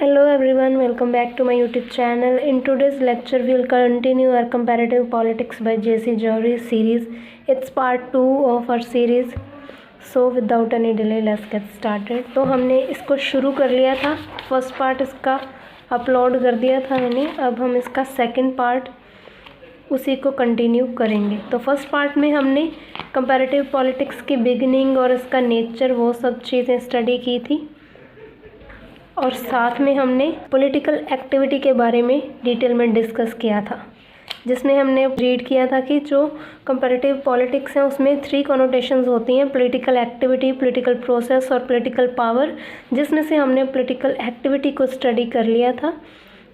Hello everyone, welcome back to my YouTube channel. In today's lecture, we will continue our comparative politics by J.C. Jowry series. It's part 2 of our series. So without any delay, let's get started. तो हमने इसको शुरू कर लिया था, first part इसका upload कर दिया था मैंने. अब हम इसका सेकंड पार्ट उसी को कंटिन्यू करेंगे. तो फर्स्ट पार्ट में हमने कंपैरेटिव पॉलिटिक्स की बिगिनिंग और इसका नेचर वो सब चीज़ें स्टडी की थी, और साथ में हमने पॉलिटिकल एक्टिविटी के बारे में डिटेल में डिस्कस किया था, जिसमें हमने रीड किया था कि जो कंपैरेटिव पॉलिटिक्स है उसमें 3 कॉनोटेशंस होती हैं: पॉलिटिकल एक्टिविटी, पॉलिटिकल प्रोसेस और पॉलिटिकल पावर, जिसमें से हमने पॉलिटिकल एक्टिविटी को स्टडी कर लिया था.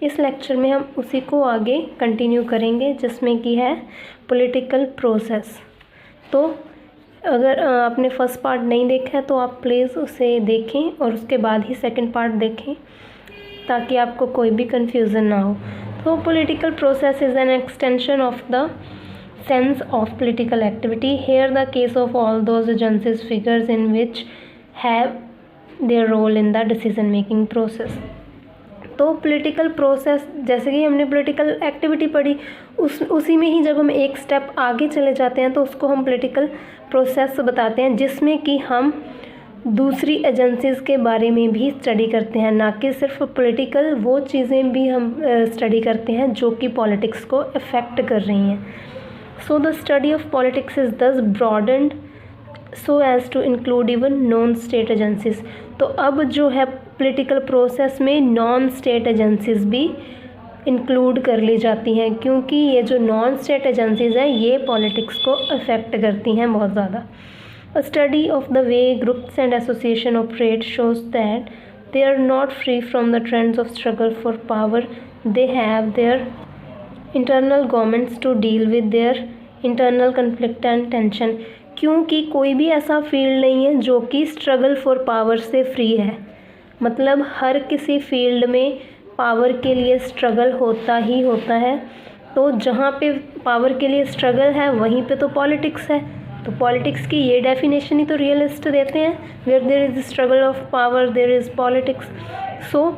इस लेक्चर में हम उसी को आगे कंटिन्यू करेंगे, जिसमें कि है पॉलिटिकल प्रोसेस. तो अगर आपने फर्स्ट पार्ट नहीं देखा है तो आप प्लीज़ उसे देखें और उसके बाद ही सेकंड पार्ट देखें, ताकि आपको कोई भी कन्फ्यूज़न ना हो. तो political process is an extension of the sense of political activity. Here the case of all those agencies figures in which have their role in the decision making process. तो political process, जैसे कि हमने political activity पढ़ी, उसी में ही जब हम एक स्टेप आगे चले जाते हैं तो उसको हम पॉलिटिकल प्रोसेस बताते हैं, जिसमें कि हम दूसरी एजेंसीज़ के बारे में भी स्टडी करते हैं, ना कि सिर्फ पॉलिटिकल वो चीज़ें भी हम स्टडी करते हैं जो कि पॉलिटिक्स को अफेक्ट कर रही हैं. So the study of politics is thus broadened so as to include even non state agencies. तो अब जो है पॉलिटिकल प्रोसेस में नॉन स्टेट एजेंसीज़ भी इंक्लूड कर ली जाती हैं, क्योंकि ये जो नॉन स्टेट एजेंसीज़ हैं ये पॉलिटिक्स को अफेक्ट करती हैं बहुत ज़्यादा. A study of the way groups and association operate shows that they are not free from the trends of struggle for power. They have their internal governments to deal with their internal conflict and tension. क्योंकि कोई भी ऐसा field नहीं है जो कि struggle for power से free है. मतलब हर किसी फील्ड में पावर के लिए स्ट्रगल होता ही होता है. तो जहाँ पे पावर के लिए स्ट्रगल है वहीं पे तो पॉलिटिक्स है. तो पॉलिटिक्स की ये डेफिनेशन ही तो रियलिस्ट देते हैं, where there is struggle of power there is politics. So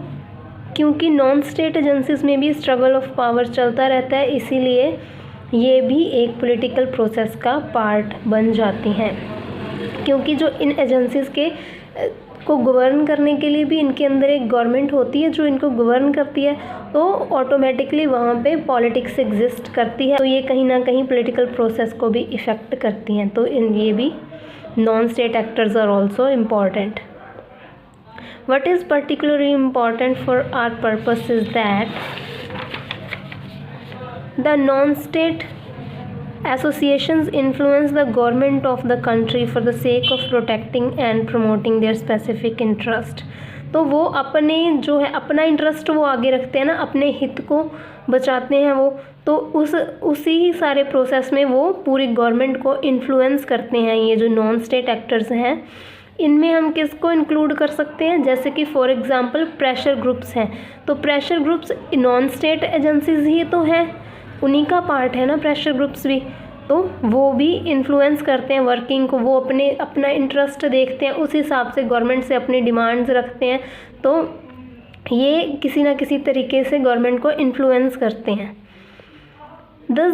क्योंकि नॉन स्टेट एजेंसीज में भी स्ट्रगल ऑफ पावर चलता रहता है, इसीलिए ये भी एक पॉलिटिकल प्रोसेस का पार्ट बन जाती हैं. क्योंकि जो इन एजेंसीज़ के को गवर्न करने के लिए भी इनके अंदर एक गवर्नमेंट होती है जो इनको गवर्न करती है, तो ऑटोमेटिकली वहाँ पे पॉलिटिक्स एग्जिस्ट करती है. तो ये कहीं ना कहीं पॉलिटिकल प्रोसेस को भी इफ़ेक्ट करती हैं. तो इन ये भी non state actors are also important. What is particularly important for our purpose is that the non-state associations influence the government of the country for the sake of protecting and promoting their specific interest. तो वो अपने जो है अपना interest वो आगे रखते हैं ना, अपने हित को बचाते हैं वो. तो उसी ही सारे प्रोसेस में वो पूरी गवर्नमेंट को इन्फ्लुएंस करते हैं. ये जो नॉन स्टेट एक्टर्स हैं, इनमें हम किसको इंक्लूड कर सकते हैं? जैसे कि फॉर एग्जांपल प्रेशर ग्रुप्स हैं. तो pressure groups non state agencies ही तो हैं, उन्हीं का पार्ट है ना प्रेशर ग्रुप्स भी. तो वो भी इन्फ्लुएंस करते हैं वर्किंग को, वो अपना इंटरेस्ट देखते हैं, उस हिसाब से गवर्नमेंट से अपनी डिमांड्स रखते हैं. तो ये किसी ना किसी तरीके से गवर्नमेंट को इन्फ्लुएंस करते हैं. Thus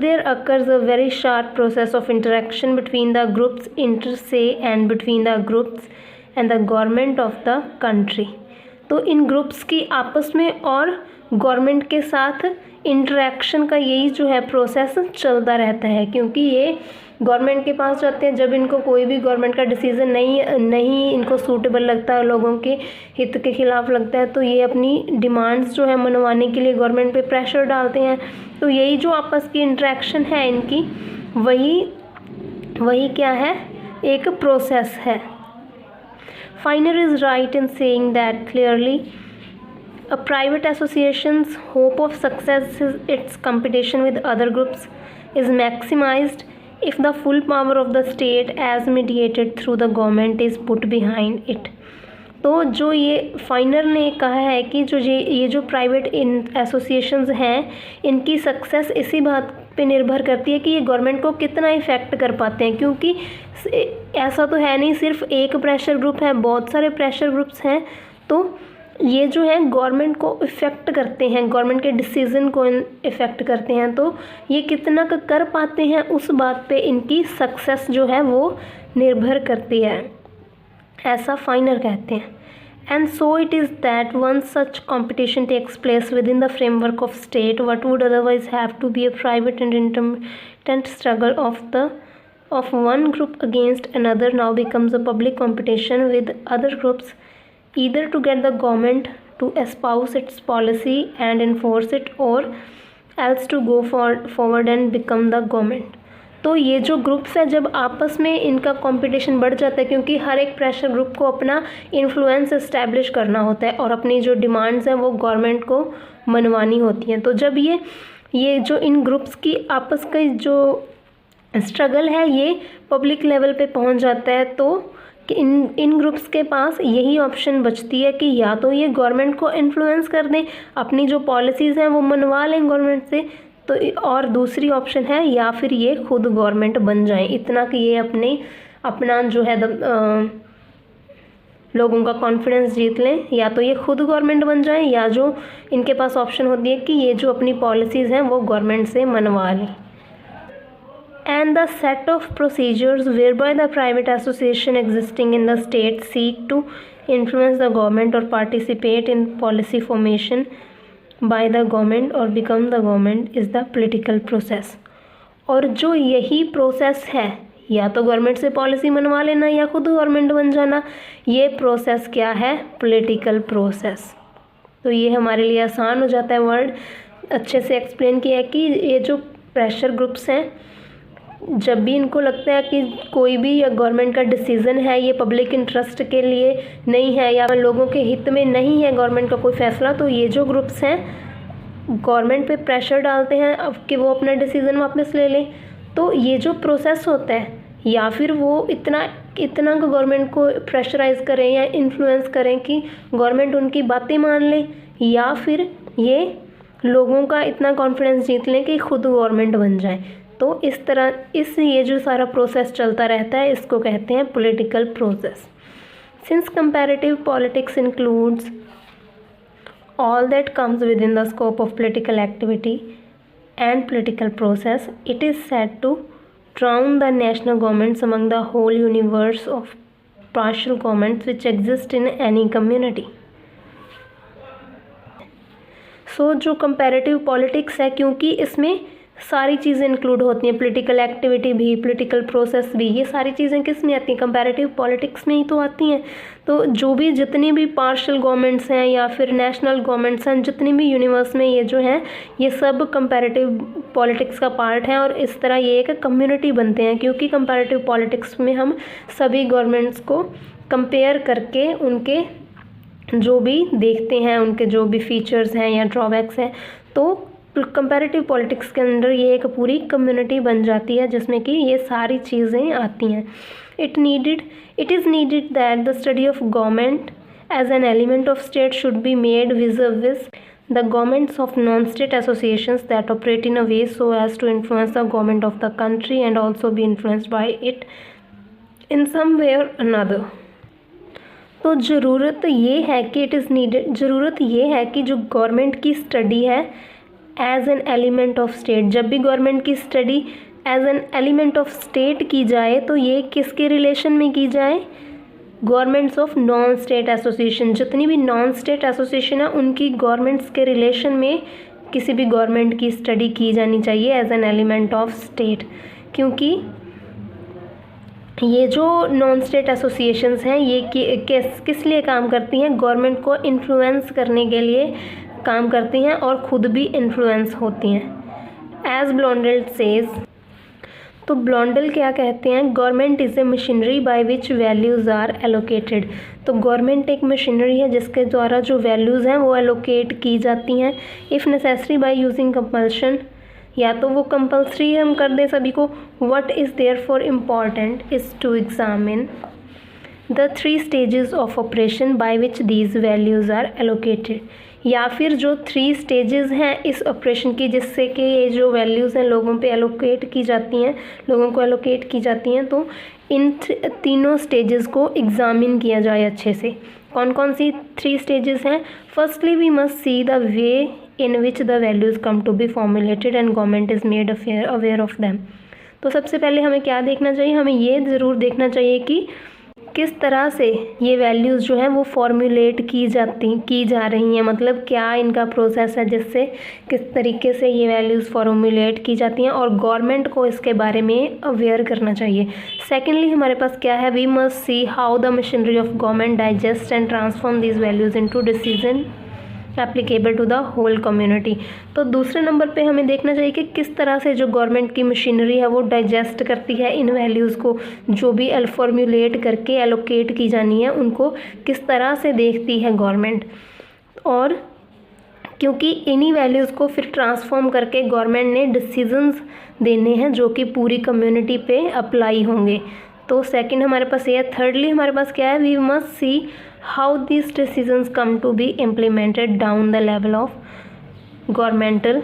there occurs a very sharp process of interaction between the groups inter se and between the groups and the government of the country. तो इन ग्रुप्स की आपस में और गवर्नमेंट के साथ इंटरेक्शन का यही जो है प्रोसेस चलता रहता है, क्योंकि ये गवर्नमेंट के पास जाते हैं जब इनको कोई भी गवर्नमेंट का डिसीज़न नहीं इनको सूटेबल लगता है, लोगों के हित के खिलाफ लगता है, तो ये अपनी डिमांड्स जो है मनवाने के लिए गवर्नमेंट पे प्रेशर डालते हैं. तो यही जो आपस की इंटरेक्शन है इनकी, वही क्या है, एक प्रोसेस है. Feiner is right in saying that clearly a private association's hope of success is its competition with other groups is maximized if the full power of the state as mediated through the government is put behind it. तो जो ये फाइनर ने कहा है कि जो ये जो प्राइवेट एसोसिएशंस हैं, इनकी सक्सेस इसी बात पे निर्भर करती है कि ये गवर्नमेंट को कितना इफ़ेक्ट कर पाते हैं. क्योंकि ऐसा तो है नहीं सिर्फ एक प्रेशर ग्रुप है, बहुत सारे प्रेशर ग्रुप्स हैं. तो ये जो है गवर्नमेंट को इफ़ेक्ट करते हैं, गवर्नमेंट के डिसीज़न को इफ़ेक्ट करते हैं। तो ये कितना कर पाते हैं उस बात पे इनकी सक्सेस जो है वो निर्भर करती है, ऐसा फाइनर कहते हैं। And so it is that one such competition takes place within the framework of state what would otherwise have to be a private and intermittent struggle of one group against another now becomes a public competition with other groups, either to get the government to espouse its policy and enforce it or else to go forward and become the government। तो ये जो groups है जब आपस में इनका competition बढ़ जाता है, क्योंकि हर एक प्रेशर ग्रुप को अपना इन्फ्लुएंस इस्टेब्लिश करना होता है और अपनी जो डिमांड्स हैं वो गवर्नमेंट को मनवानी होती हैं। तो जब ये जो इन ग्रुप्स की आपस का जो स्ट्रगल है ये पब्लिक लेवल पे पहुंच जाता है, तो इन ग्रुप्स के पास यही ऑप्शन बचती है कि या तो ये गवर्नमेंट को इन्फ्लुएंस कर दें, अपनी जो पॉलिसीज़ हैं वो मनवा लें गवर्नमेंट से, तो और दूसरी ऑप्शन है या फिर ये खुद गवर्नमेंट बन जाएं, इतना कि ये अपना जो है लोगों का कॉन्फिडेंस जीत लें, या तो ये खुद गवर्नमेंट बन जाएं या जो इनके पास ऑप्शन होती है कि ये जो अपनी पॉलिसीज़ हैं वो गवर्नमेंट से मनवा लें। And the set of procedures whereby the private association existing in the state seek to influence the government or participate in policy formation by the government or become the government is the political process। और जो यही process है, या तो government से policy मनवा लेना या खुद गवर्नमेंट बन जाना, ये प्रोसेस क्या है? Political process. तो ये हमारे लिए आसान हो जाता है, वर्ड अच्छे से एक्सप्लेन किया है कि ये जो प्रेशर ग्रुप्स हैं जब भी इनको लगता है कि कोई भी या गवर्नमेंट का डिसीज़न है ये पब्लिक इंटरेस्ट के लिए नहीं है या लोगों के हित में नहीं है गवर्नमेंट का कोई फैसला, तो ये जो ग्रुप्स हैं गवर्नमेंट पे प्रेशर डालते हैं अब कि वो अपना डिसीज़न वापस ले लें। तो ये जो प्रोसेस होता है, या फिर वो इतना गवर्नमेंट को प्रेशराइज़ करें या इन्फ्लुएंस करें कि गवर्नमेंट उनकी बातें मान लें, या फिर ये लोगों का इतना कॉन्फिडेंस जीत लें कि खुद गवर्नमेंट बन जाए। तो इस तरह ये जो सारा प्रोसेस चलता रहता है इसको कहते हैं political process. Since comparative politics includes all that comes within the scope of political activity and political process, it is said to drown the national governments among the whole universe of partial governments which exist in any community. So जो comparative politics है, क्योंकि इसमें सारी चीज़ें include होती हैं, political activity भी, political process भी, ये सारी चीज़ें किस में आती हैं? कंपैरेटिव पॉलिटिक्स में ही तो आती हैं। तो जो भी जितनी भी पार्शियल गवर्नमेंट्स हैं या फिर नेशनल गवर्नमेंट्स हैं, जितनी भी यूनिवर्स में ये जो हैं ये सब कंपैरेटिव पॉलिटिक्स का पार्ट है, और इस तरह ये एक कम्युनिटी बनते हैं, क्योंकि कंपैरेटिव पॉलिटिक्स में हम सभी गवर्नमेंट्स को कंपेयर करके उनके जो भी देखते हैं, उनके जो भी फीचर्स हैं या ड्रॉबैक्स हैं, तो कंपैरेटिव पॉलिटिक्स के अंदर ये एक पूरी कम्युनिटी बन जाती है जिसमें कि ये सारी चीज़ें आती हैं। It is needed that the study of government as an element of state should be made with the governments of non state associations that operate in a way so as to influence the government of the country and also be influenced by it in some way or another. तो ज़रूरत ये है कि जो government की study है as an element of state, जब भी गवर्नमेंट की study as an element of state की जाए तो ये किसके रिलेशन में की जाए? Governments of non state association, जितनी भी नॉन स्टेट एसोसिएशन है उनकी गवर्नमेंट्स के रिलेशन में किसी भी गवर्नमेंट की स्टडी की जानी चाहिए as an element of state. क्योंकि ये जो नॉन स्टेट एसोसिएशंस हैं ये किस लिए काम करती हैं? गवर्नमेंट को इन्फ्लुएंस करने के लिए काम करती हैं और ख़ुद भी इन्फ्लुएंस होती हैं। एज ब्लॉन्डेल सेज, तो ब्लॉन्डेल क्या कहते हैं? Government is a machinery by which values are allocated. तो गवर्नमेंट एक मशीनरी है जिसके द्वारा जो वैल्यूज़ हैं वो एलोकेट की जाती हैं। If necessary by using compulsion, या तो वो कंपल्सरी हम कर दें सभी को। What is there for important is to examine the 3 stages of operation by which these values are allocated, या फिर जो 3 स्टेजेस हैं इस ऑपरेशन की जिससे कि ये जो वैल्यूज़ हैं लोगों पे एलोकेट की जाती हैं, लोगों को एलोकेट की जाती हैं, तो इन तीनों स्टेजेस को एग्ज़ामिन किया जाए अच्छे से। कौन कौन सी 3 स्टेजेस हैं? Firstly we must see the way in which the values come to be formulated and government is made aware of them. तो सबसे पहले हमें क्या देखना चाहिए? हमें ये ज़रूर देखना चाहिए कि किस तरह से ये वैल्यूज़ जो हैं वो फॉर्मुलेट की जा रही हैं, मतलब क्या इनका प्रोसेस है जिससे किस तरीके से ये वैल्यूज़ फॉर्मुलेट की जाती हैं, और गवर्नमेंट को इसके बारे में अवेयर करना चाहिए। सेकेंडली हमारे पास क्या है? We must see how the machinery of government digest and transform these values into decision applicable to the whole community. तो दूसरे नंबर पे हमें देखना चाहिए कि किस तरह से जो गवर्नमेंट की मशीनरी है वो डाइजेस्ट करती है इन वैल्यूज़ को, जो भी फॉर्मुलेट करके एलोकेट की जानी है उनको किस तरह से देखती है गवर्नमेंट, और क्योंकि इन्हीं वैल्यूज़ को फिर ट्रांसफॉर्म करके गवर्नमेंट ने डिसीजंस देने हैं जो कि पूरी कम्युनिटी पे अप्लाई होंगे। तो सेकंड हमारे पास ये है। थर्डली हमारे पास क्या है? We must see how this decisions come to be implemented down the level of governmental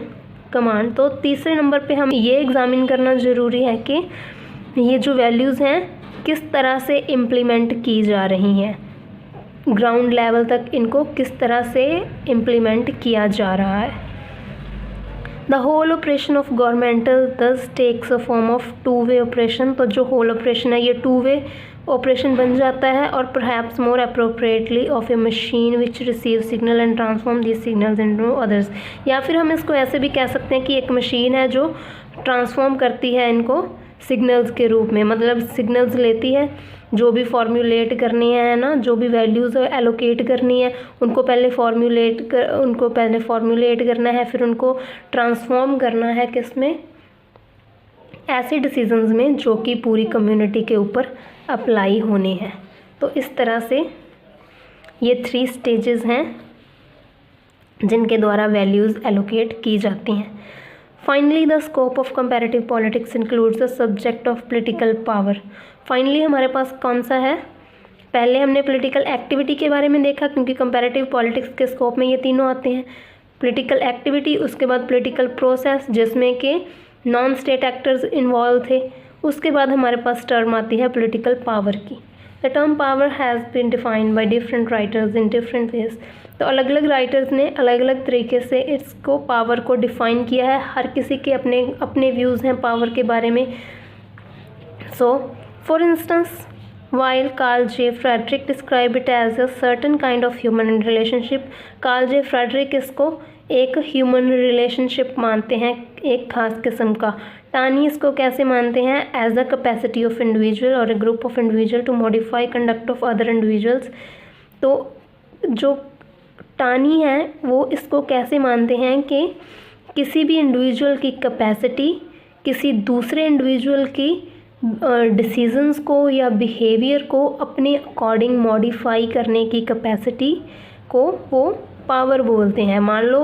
command. तो तीसरे नंबर पे हम ये एग्ज़ामिन करना ज़रूरी है कि ये जो वैल्यूज़ हैं किस तरह से इम्प्लीमेंट की जा रही हैं, ग्राउंड लेवल तक इनको किस तरह से इम्प्लीमेंट किया जा रहा है। The whole operation of governmental thus takes a form of 2-वे ऑपरेशन। तो जो होल ऑपरेशन है ये 2-वे ऑपरेशन बन जाता है, और perhaps more appropriately of A machine which receive signal and transform this signals into others. या फिर हम इसको ऐसे भी कह सकते हैं कि एक मशीन है जो ट्रांसफॉर्म करती है इनको सिग्नल्स के रूप में, मतलब सिग्नल्स लेती है जो भी फॉर्मुलेट करनी है ना, जो भी वैल्यूज़ एलोकेट करनी है उनको पहले फॉर्मुलेट करना है, फिर उनको ट्रांसफॉर्म करना है किस में? ऐसे डिसीजंस में जो कि पूरी कम्युनिटी के ऊपर अप्लाई होने हैं। तो इस तरह से ये 3 स्टेजेस हैं जिनके द्वारा वैल्यूज़ एलोकेट की जाती हैं। Finally the scope of comparative politics includes the subject of political power. Finally हमारे पास कौन सा है? पहले हमने पॉलिटिकल एक्टिविटी के बारे में देखा, क्योंकि कंपैरेटिव पॉलिटिक्स के स्कोप में ये तीनों आते हैं। पॉलिटिकल एक्टिविटी, उसके बाद पॉलिटिकल प्रोसेस जिसमें कि नॉन स्टेट एक्टर्स इन्वॉल्व थे, उसके बाद हमारे पास टर्म आती है पॉलिटिकल पावर की। The term power has been defined by different writers in different ways. तो अलग अलग राइटर्स ने अलग अलग तरीके से इसको पावर को डिफ़ाइन किया है। हर किसी के अपने अपने व्यूज़ हैं पावर के बारे में। So for instance while Carl J. Frederick described it as a certain kind of human relationship, Carl J. Frederick इसको एक ह्यूमन रिलेशनशिप मानते हैं, एक ख़ास किस्म का। टानी इसको कैसे मानते हैं? As the capacity of individual or a group of individual to modify conduct of other individuals. तो जो टानी है वो इसको कैसे मानते हैं कि किसी भी इंडिविजुअल की कैपेसिटी किसी दूसरे इंडिविजुअल की डिसीजंस को या बिहेवियर को अपने अकॉर्डिंग मॉडिफाई करने की कैपेसिटी को वो पावर बोलते हैं। मान लो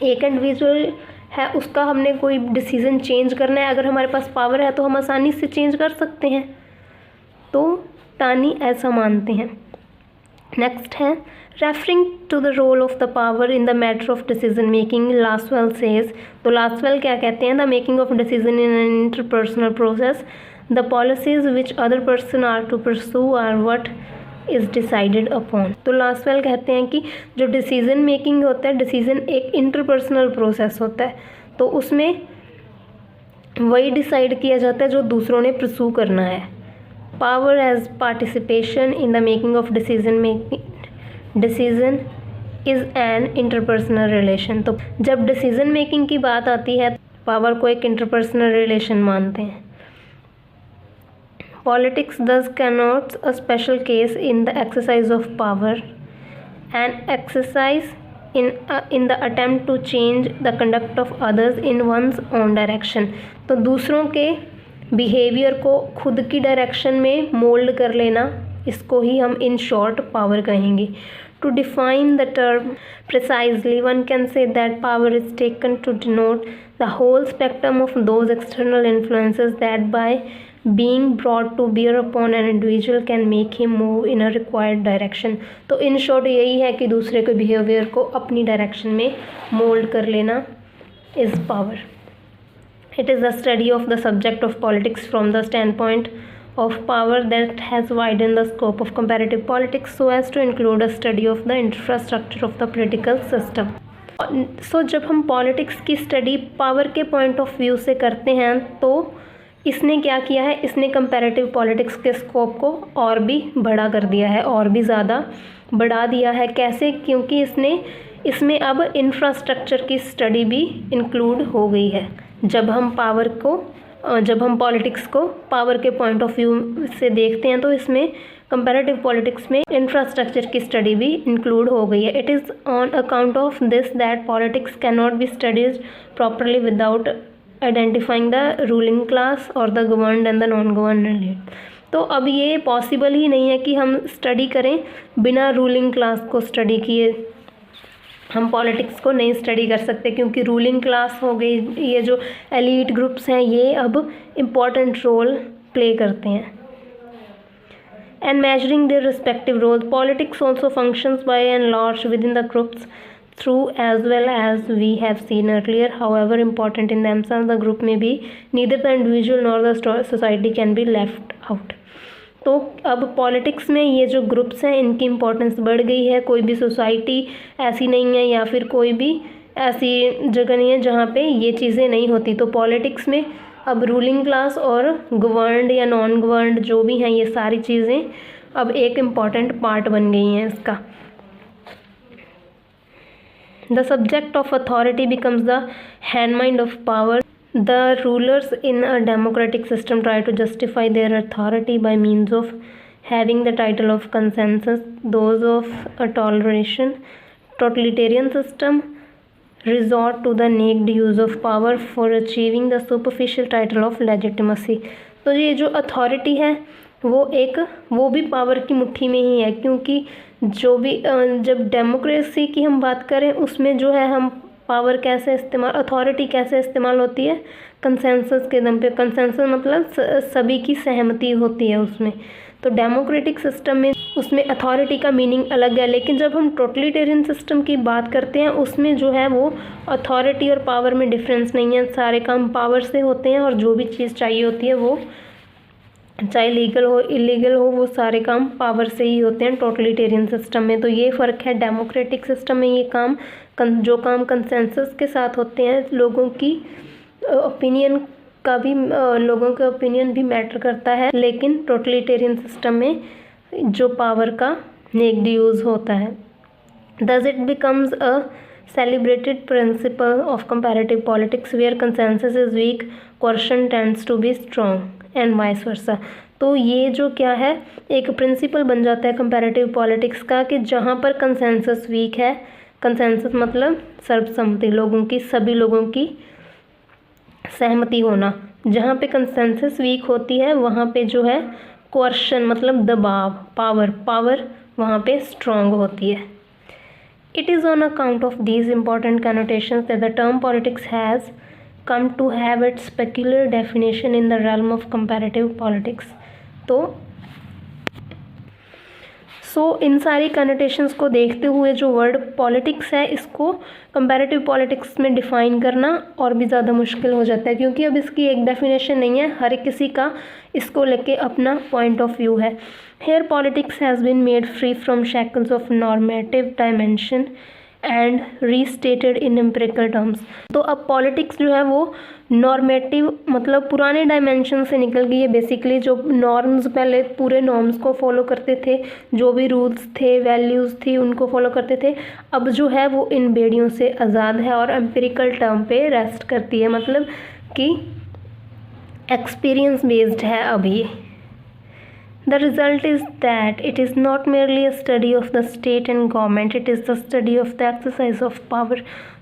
एक इंडिविजुअल है, उसका हमने कोई डिसीज़न चेंज करना है, अगर हमारे पास पावर है तो हम आसानी से चेंज कर सकते हैं। तो टानी ऐसा मानते हैं। नेक्स्ट है referring to the role of the power in the matter of decision making, Lasswell says. तो लास्वेल क्या कहते हैं? The making of decision in an interpersonal process, the policies which other person are to pursue are what is decided upon. तो Lasswell कहते हैं कि जो decision making होता है, डिसीजन एक इंटरपर्सनल प्रोसेस होता है, तो उसमें वही डिसाइड किया जाता है जो दूसरों ने परसू करना है। Power as participation in the making of decision is an interpersonal relation. तो जब डिसीजन मेकिंग की बात आती है पावर को एक इंटरपर्सनल रिलेशन मानते हैं। Politics thus connotes a special case in the exercise of power and exercise in the attempt to change the conduct of others in one's own direction। तो दूसरों के बिहेवियर को खुद की डायरेक्शन में मोल्ड कर लेना, इसको ही हम इन शॉर्ट पावर कहेंगे। To define the term precisely, one can say that power is taken to denote the whole spectrum of those external influences that by being brought to bear upon an individual can make him move in a required direction। तो in short यही है कि दूसरे के behaviour को अपनी direction में mould कर लेना is power। It is the study of the subject of politics from the standpoint of power that has widened the scope of comparative politics so as to include a study of the infrastructure of the political system। जब हम politics की study power के point of view से करते हैं तो इसने क्या किया है, इसने कंपैरेटिव पॉलिटिक्स के स्कोप को और भी बड़ा कर दिया है, और भी ज़्यादा बढ़ा दिया है। कैसे? क्योंकि इसमें अब इंफ्रास्ट्रक्चर की स्टडी भी इंक्लूड हो गई है। जब हम पॉलिटिक्स को पावर के पॉइंट ऑफ व्यू से देखते हैं तो इसमें कंपैरेटिव पॉलिटिक्स में इंफ्रास्ट्रक्चर की स्टडी भी इंक्लूड हो गई है। It is on account of this that politics can not be studies properly without identifying the ruling class और the governed and the non governed elite. तो अब ये पॉसिबल ही नहीं है कि हम स्टडी करें बिना रूलिंग क्लास को स्टडी किए। हम पॉलिटिक्स को नहीं स्टडी कर सकते क्योंकि रूलिंग क्लास हो गई, ये जो एलीट ग्रुप्स हैं ये अब इम्पॉर्टेंट रोल प्ले करते हैं। And measuring their respective role, politics also functions by and large within the groups through as well as we have seen earlier, however important in themselves the group may be, neither the individual nor the society can be left out। तो अब politics में ये जो groups हैं इनकी importance बढ़ गई है। कोई भी सोसाइटी ऐसी नहीं है या फिर कोई भी ऐसी जगह नहीं है जहाँ पे ये चीज़ें नहीं होती। तो पॉलिटिक्स में अब रूलिंग क्लास और गवर्नड या नॉन गवर्नड जो भी हैं ये सारी चीज़ें अब एक इम्पॉर्टेंट पार्ट बन गई हैं इसका। The subject of authority becomes the handmaid of power। The rulers in a democratic system try to justify their authority by means of having the title of consensus। Those of a totalitarian system resort to the naked use of power for achieving the superficial title of legitimacy। तो ये जो authority है वो भी power की मुट्ठी में ही है, क्योंकि जो भी जब डेमोक्रेसी की हम बात करें उसमें जो है हम पावर कैसे अथॉरिटी कैसे इस्तेमाल होती है, कंसेंसस के दम पे। कंसेंसस मतलब सभी की सहमति होती है उसमें। तो डेमोक्रेटिक सिस्टम में उसमें अथॉरिटी का मीनिंग अलग है, लेकिन जब हम टोटलिटेरियन सिस्टम की बात करते हैं उसमें जो है वो अथॉरिटी और पावर में डिफरेंस नहीं है। सारे काम पावर से होते हैं और जो भी चीज़ चाहिए होती है वो चाहे लीगल हो इलीगल हो वो सारे काम पावर से ही होते हैं टोटलिटेरियन सिस्टम में। तो ये फ़र्क है। डेमोक्रेटिक सिस्टम में ये काम जो काम कंसेंसस के साथ होते हैं, लोगों की ओपिनियन भी मैटर करता है, लेकिन टोटलिटेरियन सिस्टम में जो पावर का नेक्ड यूज़ होता है। Thus it becomes a celebrated principle of comparative politics where consensus is weak, coercion tends to be strong and vice versa। तो ये जो क्या है एक प्रिंसिपल बन जाता है कंपैरेटिव पॉलिटिक्स का कि जहाँ पर कंसेंसस वीक है, कंसेंसस मतलब सर्वसम्मति, सभी लोगों की सहमति होना, जहाँ पे कंसेंसस वीक होती है वहाँ पे जो है कोर्शन मतलब दबाव, पावर वहाँ पे स्ट्रॉन्ग होती है। It is on account of these important connotations that the term politics has come to have its peculiar definition in the realm of comparative politics। तो इन सारी कनोटेशंस को देखते हुए जो वर्ड पॉलिटिक्स है इसको कंपैरेटिव पॉलिटिक्स में डिफ़ाइन करना और भी ज़्यादा मुश्किल हो जाता है, क्योंकि अब इसकी एक डेफिनेशन नहीं है, हर किसी का इसको लेके अपना पॉइंट ऑफ व्यू है। Here politics has been made free from shackles of normative dimension and restated in empirical terms. तो अब पॉलिटिक्स जो है वो नॉर्मेटिव मतलब पुराने डायमेंशन से निकल गई है। बेसिकली जो नॉर्म्स पहले पूरे नॉर्म्स को फॉलो करते थे, जो भी रूल्स थे वैल्यूज़ थी उनको फॉलो करते थे, अब जो है वो इन बेड़ियों से आज़ाद है और एम्पिरिकल टर्म पे रेस्ट करती है, मतलब कि एक्सपीरियंस बेस्ड है अभी। The result is that it is not merely a study of the state and government, it is the study of the exercise of power।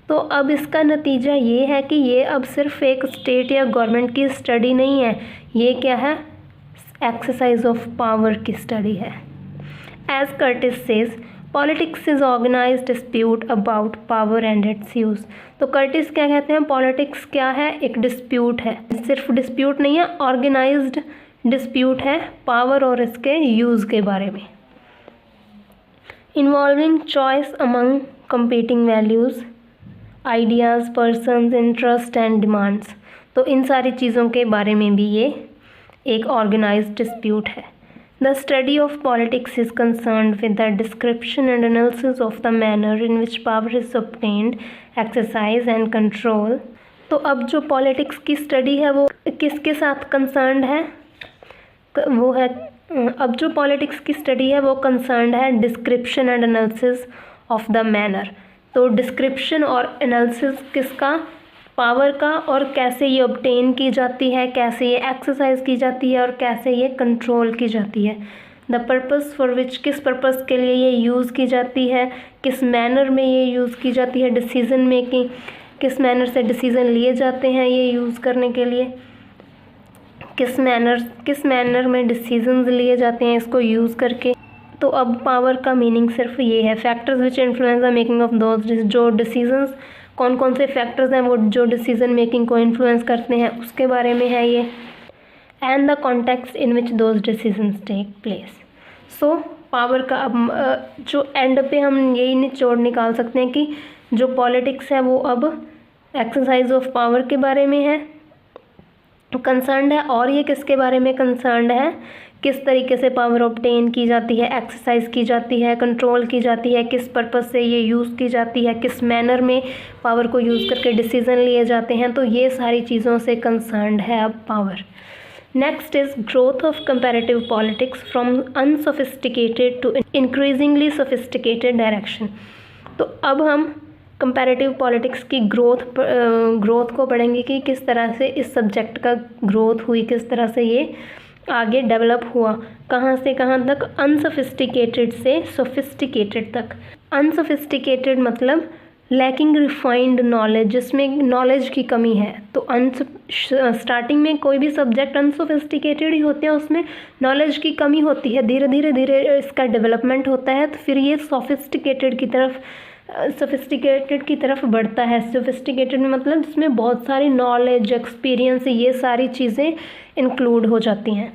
तो अब इसका नतीजा ये है कि ये अब सिर्फ एक स्टेट या गवर्नमेंट की स्टडी नहीं है, ये क्या है, एक्सरसाइज ऑफ पावर की स्टडी है। As Curtis says politics is organized dispute about power and its use. तो कर्टिस क्या कहते हैं, पॉलिटिक्स क्या है, एक डिस्प्यूट है, सिर्फ डिस्प्यूट नहीं है, ऑर्गेनाइज्ड डिस्प्यूट है पावर और इसके यूज़ के बारे में। Involving choice among competing values, ideas, persons, interest and demands. तो इन सारी चीज़ों के बारे में भी ये एक ऑर्गेनाइज्ड डिस्प्यूट है। The study of politics is concerned with the description and analysis of the manner in which power is obtained, exercise and control. तो अब जो पॉलिटिक्स की स्टडी है वो किसके साथ कंसर्न्ड है? वो है अब जो पॉलिटिक्स की स्टडी है वो कंसर्न्ड है description and analysis of the manner. तो डिस्क्रिप्शन और एनालिसिस किसका? पावर का, और कैसे ये ऑब्टेन की जाती है, कैसे ये एक्सरसाइज की जाती है और कैसे ये कंट्रोल की जाती है। द पर्पस फॉर विच, किस पर्पस के लिए ये यूज़ की जाती है, किस मैनर में ये यूज़ की जाती है, डिसीज़न मेकिंग, किस मैनर से डिसीज़न लिए जाते हैं ये यूज़ करने के लिए, किस मैनर में डिसीजंस लिए जाते हैं इसको यूज़ करके। तो अब पावर का मीनिंग सिर्फ ये है, factors which influence the making of those, जो डिसीजंस, कौन कौन से फैक्टर्स हैं वो जो डिसीजन मेकिंग को इन्फ्लुएंस करते हैं उसके बारे में है ये। And the context in which those decisions take place. So power का अब जो एंड पे हम यही निचोड़ निकाल सकते हैं कि जो पॉलिटिक्स है वो अब एक्सरसाइज ऑफ पावर के बारे में है कंसर्न्ड है, और ये किसके बारे में कंसर्न्ड है, किस तरीके से पावर ऑब्टेन की जाती है, एक्सरसाइज की जाती है, कंट्रोल की जाती है, किस पर्पस से ये यूज़ की जाती है, किस मैनर में पावर को यूज़ करके डिसीजन लिए जाते हैं। तो ये सारी चीज़ों से कंसर्न्ड है अब power. Next is growth of comparative politics from unsophisticated to increasingly sophisticated direction. तो अब हम कंपैरेटिव पॉलिटिक्स की ग्रोथ को पढ़ेंगे कि किस तरह से इस सब्जेक्ट का ग्रोथ हुई, किस तरह से ये आगे डेवलप हुआ, कहाँ से कहाँ तक, अनसोफिस्टिकेटेड से सोफिस्टिकेटेड तक। अनसोफिस्टिकेटेड मतलब लैकिंग रिफाइंड नॉलेज, जिसमें नॉलेज की कमी है। तो स्टार्टिंग में कोई भी सब्जेक्ट अनसोफिस्टिकेटेड ही होते हैं, उसमें नॉलेज की कमी होती है, धीरे धीरे इसका डेवलपमेंट होता है तो फिर ये सोफिस्टिकेटेड की तरफ बढ़ता है। सोफिस्टिकेटेड मतलब जिसमें बहुत सारी नॉलेज, एक्सपीरियंस, ये सारी चीज़ें इंक्लूड हो जाती हैं।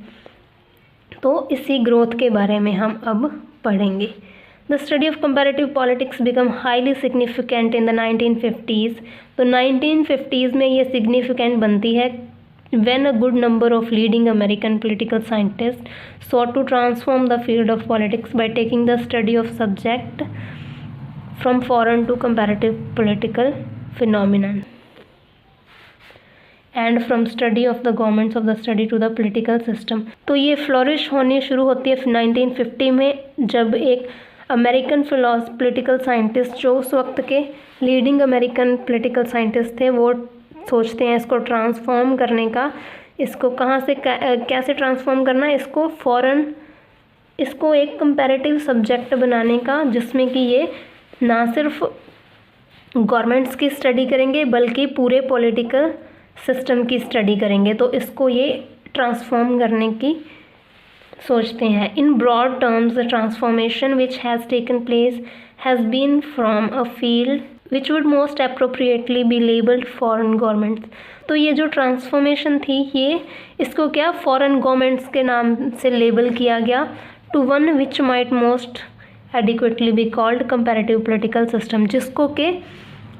तो इसी ग्रोथ के बारे में हम अब पढ़ेंगे। The study of comparative politics become highly significant in the 1950s। तो 1950s में ये सिग्निफिकेंट बनती है when a good number of leading American political scientists sought to transform the field of politics by taking the study of subject from foreign to comparative political phenomenon and from study of the governments of the study to the political system। तो ये flourish होनी शुरू होती है 1950 में, जब एक American political scientist जो उस वक्त के लीडिंग अमेरिकन पॉलिटिकल साइंटिस्ट थे वो सोचते हैं इसको ट्रांसफॉर्म करने का। इसको कहाँ से कैसे ट्रांसफॉर्म करना, इसको एक कंपैरेटिव सब्जेक्ट बनाने का, जिसमें कि ये ना सिर्फ गवर्नमेंट्स की स्टडी करेंगे बल्कि पूरे पॉलिटिकल सिस्टम की स्टडी करेंगे। तो इसको ये ट्रांसफॉर्म करने की सोचते हैं। In broad terms the transformation which has taken place has been from a field which would most appropriately be labelled foreign governments. तो ये जो ट्रांसफॉर्मेशन थी ये इसको क्या फॉरेन गवर्नमेंट्स के नाम से लेबल किया गया, to one which might most adequately be called comparative political system, जिसको के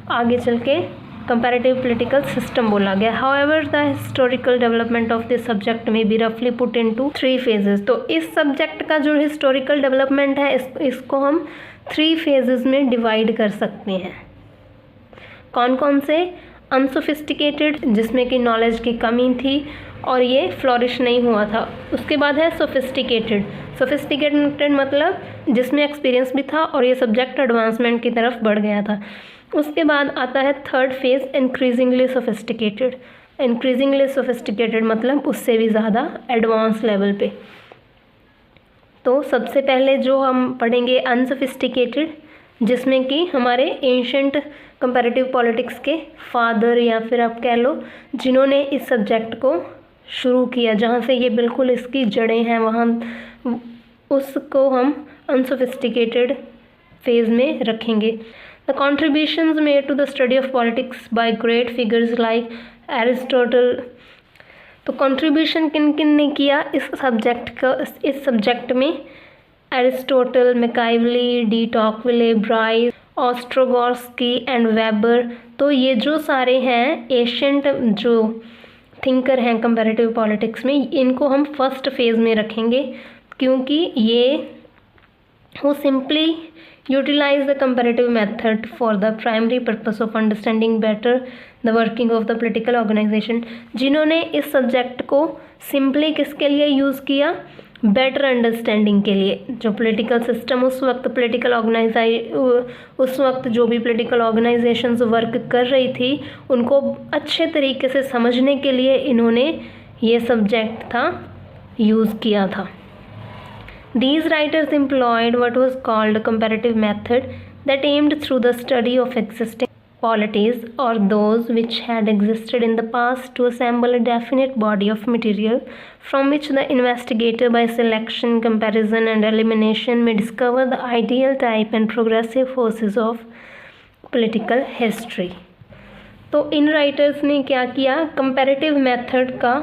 आगे चल के कंपैरेटिव पॉलिटिकल सिस्टम बोला गया। However the historical development of this subject में बी रफली पुट इनटू 3 phases। तो इस सब्जेक्ट का जो हिस्टोरिकल डेवलपमेंट है इसको हम 3 phases में डिवाइड कर सकते हैं। कौन कौन से? अनसोफिस्टिकेटेड, जिसमें कि नॉलेज की कमी थी और ये फ्लोरिश नहीं हुआ था। उसके बाद है सोफिस्टिकेटेड मतलब जिसमें एक्सपीरियंस भी था और ये सब्जेक्ट एडवांसमेंट की तरफ बढ़ गया था। उसके बाद आता है 3rd phase इंक्रीजिंगली सोफिस्टिकेटेड मतलब उससे भी ज़्यादा एडवांस लेवल पे। तो सबसे पहले जो हम पढ़ेंगे अनसोफिस्टिकेटेड, जिसमें कि हमारे एंशंट कंपैरेटिव पॉलिटिक्स के फादर या फिर आप कह लो जिन्होंने इस सब्जेक्ट को शुरू किया, जहाँ से ये बिल्कुल इसकी जड़ें हैं, वहाँ उसको हम अनसोफिस्टिकेटेड फेज में रखेंगे। The contributions made to the study of politics by great figures like Aristotle, तो कंट्रीब्यूशन किन किन ने किया इस सब्जेक्ट में? Aristotle, Machiavelli, de Tocqueville, Bryce, Ostrogorski and Weber. तो ये जो सारे हैं एशियंट जो थिंकर हैं कंपैरेटिव पॉलिटिक्स में, इनको हम फर्स्ट फेज़ में रखेंगे क्योंकि ये who simply utilize the comparative method for the primary purpose of understanding better the working of the political organization, जिन्होंने इस सब्जेक्ट को सिंपली किसके लिए यूज़ किया? बेटर अंडरस्टैंडिंग के लिए। जो पॉलिटिकल सिस्टम उस वक्त जो भी पॉलिटिकल ऑर्गेनाइजेशंस वर्क कर रही थी उनको अच्छे तरीके से समझने के लिए इन्होंने ये सब्जेक्ट यूज़ किया था। These writers employed what was called a comparative method that aimed through the study of existing polities or those which had existed in the past to assemble a definite body of material from which the investigator by selection, comparison and elimination may discover the ideal type and progressive forces of political history। तो इन writers ने क्या किया? Comparative method का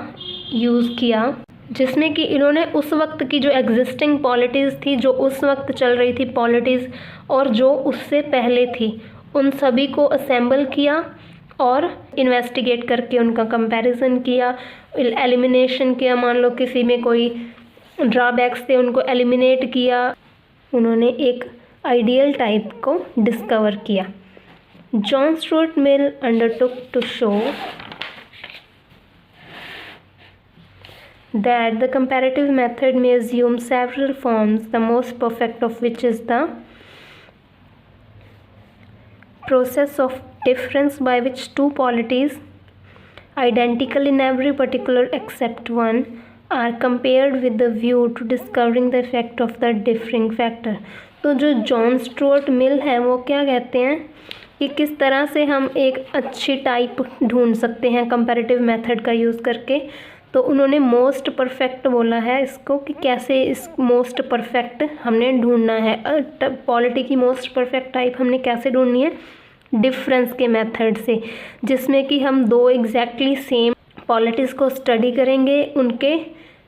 use किया जिसमें कि इन्होंने उस वक्त की जो एग्जिस्टिंग पॉलिटीज़ थी, जो उस वक्त चल रही थी पॉलिटीज़ और जो उससे पहले थी, उन सभी को असेंबल किया और इन्वेस्टिगेट करके उनका कंपैरिजन किया, एलिमिनेशन किया। मान लो किसी में कोई ड्रॉबैक्स थे, उनको एलिमिनेट किया। उन्होंने एक आइडियल टाइप को डिस्कवर किया। John Stuart Mill undertook to show that the comparative method may assume several forms, the most perfect of which is the process of difference by which two polities identical in every particular except one are compared with the view to discovering the effect of the differing factor। तो जो John Stuart मिल है वो क्या कहते हैं कि किस तरह से हम एक अच्छी टाइप ढूंढ सकते हैं कंपैरेटिव मेथड का यूज़ करके। तो उन्होंने मोस्ट परफेक्ट बोला है इसको कि कैसे इस मोस्ट परफेक्ट हमने ढूंढना है। पॉलिटी की मोस्ट परफेक्ट टाइप हमने कैसे ढूंढनी है? डिफरेंस के मेथड से, जिसमें कि हम दो एग्जैक्टली सेम पॉलिटिक्स को स्टडी करेंगे उनके,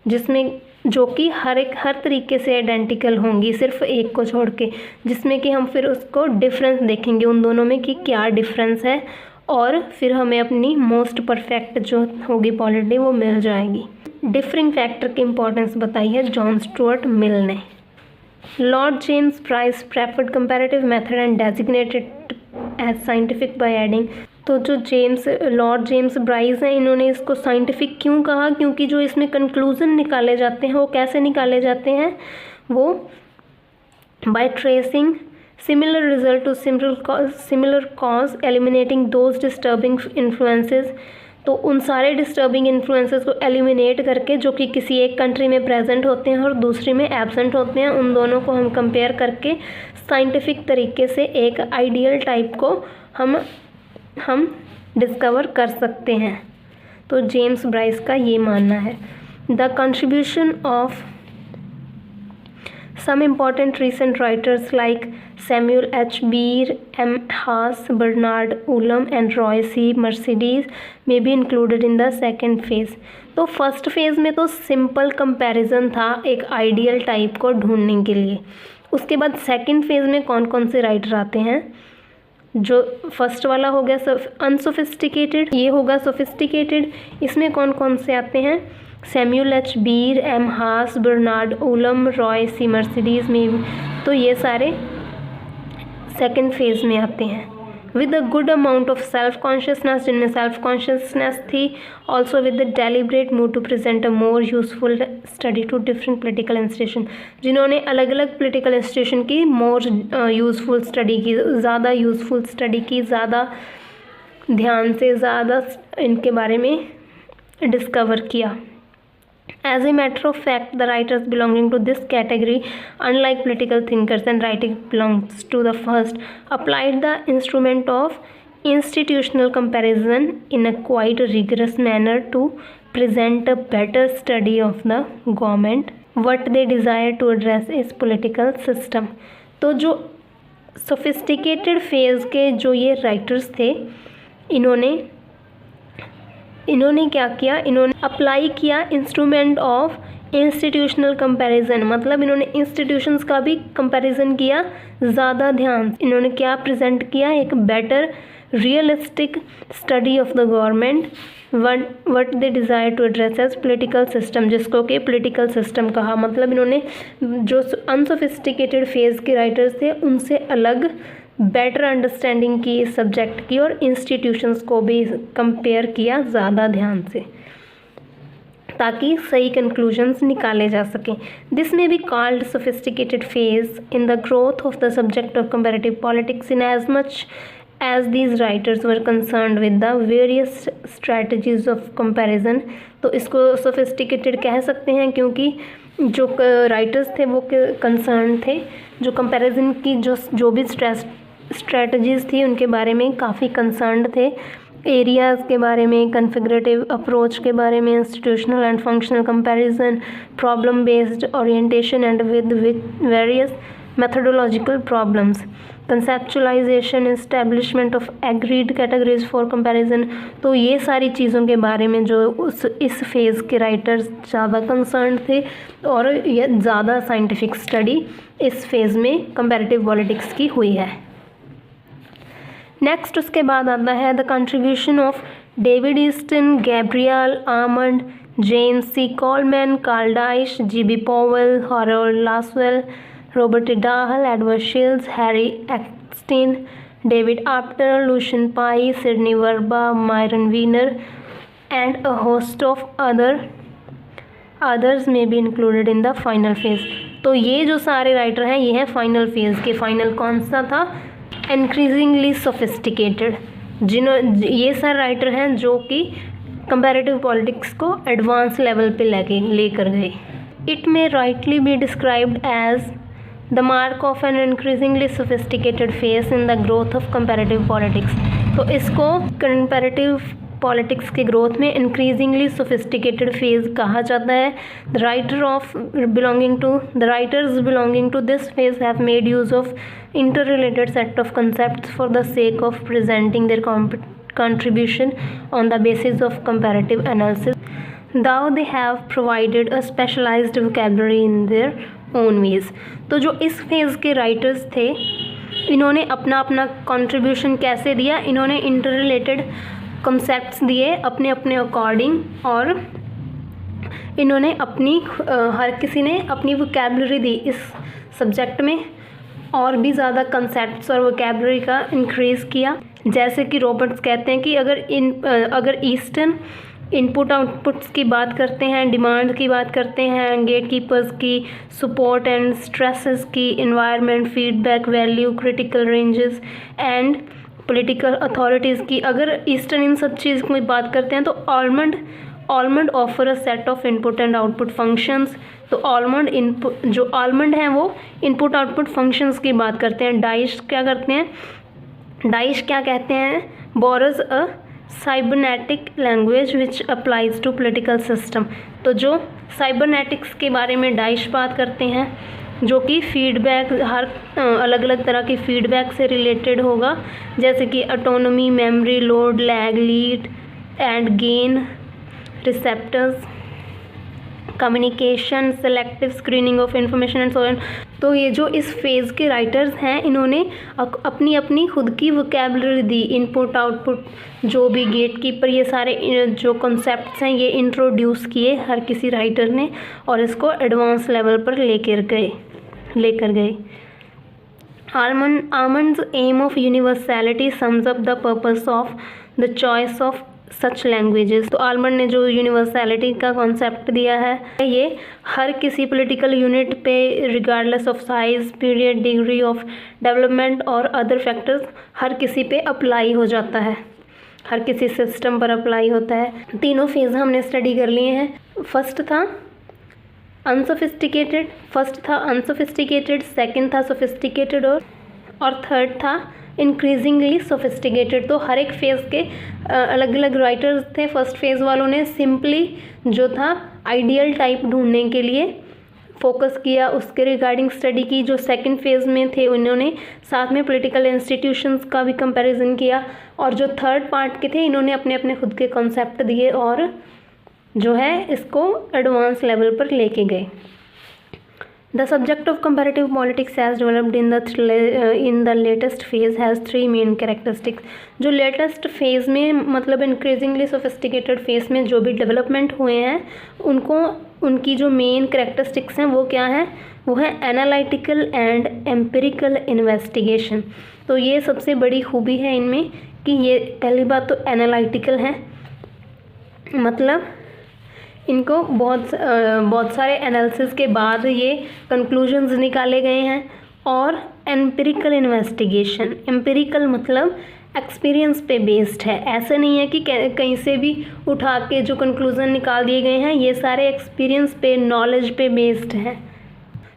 जिसमें जो कि हर तरीके से आइडेंटिकल होंगी सिर्फ एक को छोड़ के, जिसमें कि हम फिर उसको डिफरेंस देखेंगे उन दोनों में कि क्या डिफरेंस है और फिर हमें अपनी मोस्ट परफेक्ट जो होगी पॉलिटी वो मिल जाएगी। डिफरिंग फैक्टर की इम्पोर्टेंस बताई है जॉन स्टुअर्ट मिल ने। Lord James Bryce preferred comparative method and designated as scientific by adding. तो जो लॉर्ड जेम्स ब्राइस हैं, इन्होंने इसको साइंटिफिक क्यों कहा? क्योंकि जो इसमें कंक्लूजन निकाले जाते हैं वो कैसे निकाले जाते हैं? वो by tracing similar result to similar cause, eliminating those disturbing influences। तो उन सारे डिस्टर्बिंग इन्फ्लुएंसेस को एलिमिनेट करके जो कि किसी एक कंट्री में प्रेजेंट होते हैं और दूसरी में एब्सेंट होते हैं, उन दोनों को हम कंपेयर करके साइंटिफिक तरीके से एक आइडियल टाइप को हम डिस्कवर कर सकते हैं। तो जेम्स ब्राइस का ये मानना है। The contribution of some important recent writers like Samuel H. Beer, M. Haas, Bernard Ulam and Roy C. Mercedes may be included in the second phase। तो फर्स्ट फेज़ में तो सिंपल कंपैरिजन था एक ideal type को ढूंढने के लिए। उसके बाद सेकंड फेज़ में कौन कौन से राइटर आते हैं? जो फर्स्ट वाला हो गया अनसोफिस्टिकेटेड, ये होगा सोफिस्टिकेटेड। इसमें कौन कौन से आते हैं? Samuel H Beer, M Haas, Bernard Ulam, Roy C Macridis में। तो ये सारे सेकंड फेज़ में आते हैं। With a good amount of self consciousness, जिनमें सेल्फ कॉन्शियसनेस थी, also with the deliberate move to present a more useful study to different political institution, जिन्होंने अलग अलग पोलिटिकल इंस्टीट्यूशन की मोर यूज़फुल स्टडी की, ज़्यादा यूज़फुल स्टडी की, ज़्यादा ध्यान से ज़्यादा इनके बारे में डिस्कवर किया। As a matter of fact, the writers belonging to this category, unlike political thinkers and writing belongs to the first, applied the instrument of institutional comparison in a quite rigorous manner to present a better study of the government, what they desire to address is political system। तो जो sophisticated phase के जो ये writers थे, इन्होंने इन्होंने क्या किया, इन्होंने अप्लाई किया इंस्ट्रूमेंट ऑफ इंस्टीट्यूशनल कंपैरिजन, मतलब इन्होंने इंस्टीट्यूशंस का भी कंपैरिजन किया ज़्यादा ध्यान। इन्होंने क्या प्रेजेंट किया, एक better realistic study of the government what they desire to address as political system, जिसको कि पोलिटिकल सिस्टम कहा। मतलब इन्होंने जो अनसोफिस्टिकेटेड फेज़ के राइटर्स थे उनसे अलग बेटर अंडरस्टैंडिंग की इस सब्जेक्ट की, और इंस्टीट्यूशंस को भी कंपेयर किया ज़्यादा ध्यान से ताकि सही कंक्लूजन्स निकाले जा सकें। This may be called sophisticated phase in the growth of the subject of comparative politics in as much as these writers were concerned with the various strategies of comparison। तो इसको sophisticated कह सकते हैं क्योंकि जो राइटर्स थे वो concern थे, जो कंपैरिजन की जो भी स्ट्रेटजीज थी उनके बारे में काफ़ी कंसर्न थे, एरियाज़ के बारे में, कन्फिगरेटिव अप्रोच के बारे में, institutional and functional comparison, problem based orientation and with various methodological problems, conceptualization, establishment of agreed categories for comparison। तो ये सारी चीज़ों के बारे में जो इस फेज़ के राइटर्स ज़्यादा कंसर्न थे, और ये ज़्यादा साइंटिफिक स्टडी इस फेज़ में कंपैरेटिव पॉलिटिक्स की हुई है। नेक्स्ट उसके बाद आता है the contribution of David Easton, Gabriel Almond, James C Coleman, Karl Deutsch, G B. Powell, Harold Lasswell, Robert Dahl, Edward Shields, Harry Eckstein, David Apter, Lucian Pye, Sidney Verba, Myron Weiner, and a host of others may be included in the final phase। तो ये जो सारे writer हैं ये हैं final phase के। Final कौन सा था, इंक्रीजिंगली सोफिस्टिकेटेड, ये सारे राइटर हैं जो कि कंपैरेटिव पॉलिटिक्स को एडवांस लेवल पे लेकर गए। It may rightly be described as the mark of an increasingly sophisticated phase in the growth of comparative politics। तो इसको comparative politics के growth में increasingly sophisticated phase कहा जाता है। The writers belonging to this phase have made use of interrelated set of concepts for the sake of presenting their contribution on the basis of comparative analysis, though they have provided a specialized vocabulary in their own ways। तो जो इस phase के writers थे इन्होंने अपना अपना contribution कैसे दिया, इन्होंने इंटररिलेटेड कॉन्सेप्ट्स दिए अपने अपने अकॉर्डिंग, और इन्होंने अपनी हर किसी ने अपनी वोकैबुलरी दी इस सब्जेक्ट में, और भी ज़्यादा कंसेप्ट्स और वोकैबुलरी का इंक्रीज़ किया। जैसे कि रॉबर्ट्स कहते हैं कि अगर ईस्टर्न इनपुट आउटपुट्स की बात करते हैं, डिमांड की बात करते हैं, गेट कीपर्स की, सपोर्ट एंड स्ट्रेसेस की, environment, feedback, value, critical ranges and political authorities की, अगर ईस्टर्न इन सब चीज़ की बात करते हैं तो almond offer a set of input and output functions. तो ऑलमंड हैं वो इनपुट आउटपुट फंक्शंस की बात करते हैं। डाइश क्या कहते हैं, borrows a cybernetic language which applies to political system. तो जो साइबरनेटिक्स के बारे में डाइश बात करते हैं, जो कि फीडबैक, हर अलग अलग तरह की फीडबैक से रिलेटेड होगा, जैसे कि autonomy, memory, load, lag, lead and gain, receptors, communication, selective screening of information and so on. तो ये जो इस फेज़ के राइटर्स हैं इन्होंने अपनी अपनी खुद की वोकैबुलरी दी, इनपुट आउटपुट, जो भी गेट कीपर, ये सारे जो कॉन्सेप्ट्स हैं ये इंट्रोड्यूस किए हर किसी राइटर ने, और इसको एडवांस लेवल पर लेकर गए। Almond's aim of universality sums up the purpose of the choice of such languages. तो आर्मंड ने जो यूनिवर्सैलिटी का कॉन्सेप्ट दिया है ये हर किसी पॉलिटिकल यूनिट पे regardless of size, period, degree of development और अदर फैक्टर्स हर किसी पे अप्लाई हो जाता है, हर किसी सिस्टम पर अप्लाई होता है। तीनों फेज़ हमने स्टडी कर लिए हैं। फर्स्ट था अनसोफिस्टिकेटेड, सेकंड था सोफिस्टिकेटेड और थर्ड था इंक्रीजिंगली सोफिस्टिकेटेड। तो हर एक फेज़ के अलग अलग राइटर्स थे। फर्स्ट फेज़ वालों ने सिंपली जो था आइडियल टाइप ढूंढने के लिए फोकस किया, उसके रिगार्डिंग स्टडी की। जो सेकंड फेज़ में थे उन्होंने साथ में पॉलिटिकल इंस्टीट्यूशंस का भी कंपैरिजन किया, और जो थर्ड पार्ट के थे इन्होंने अपने अपने खुद के कॉन्सेप्ट दिए और जो है इसको एडवांस लेवल पर लेके गए। The subject of comparative politics as developed in the latest phase has three main characteristics। जो लेटेस्ट फेज़ में मतलब इंक्रीजिंगली सोफिस्टिकेटेड फेज़ में जो भी डेवलपमेंट हुए हैं उनकी जो मेन कैरेक्टरिस्टिक्स हैं वो क्या है, वो है एनालिटिकल एंड एम्पिरिकल इन्वेस्टिगेशन। तो ये सबसे बड़ी खूबी है इनमें कि ये पहली बात तो एनालिटिकल है, मतलब इनको बहुत सारे एनालिसिस के बाद ये कंक्लूजन्स निकाले गए हैं। और एम्पिरिकल इन्वेस्टिगेशन, एम्पिरिकल मतलब एक्सपीरियंस पे बेस्ड है, ऐसे नहीं है कि कहीं से भी उठा के जो कंक्लूज़न निकाल दिए गए हैं, ये सारे एक्सपीरियंस पे, नॉलेज पे बेस्ड हैं।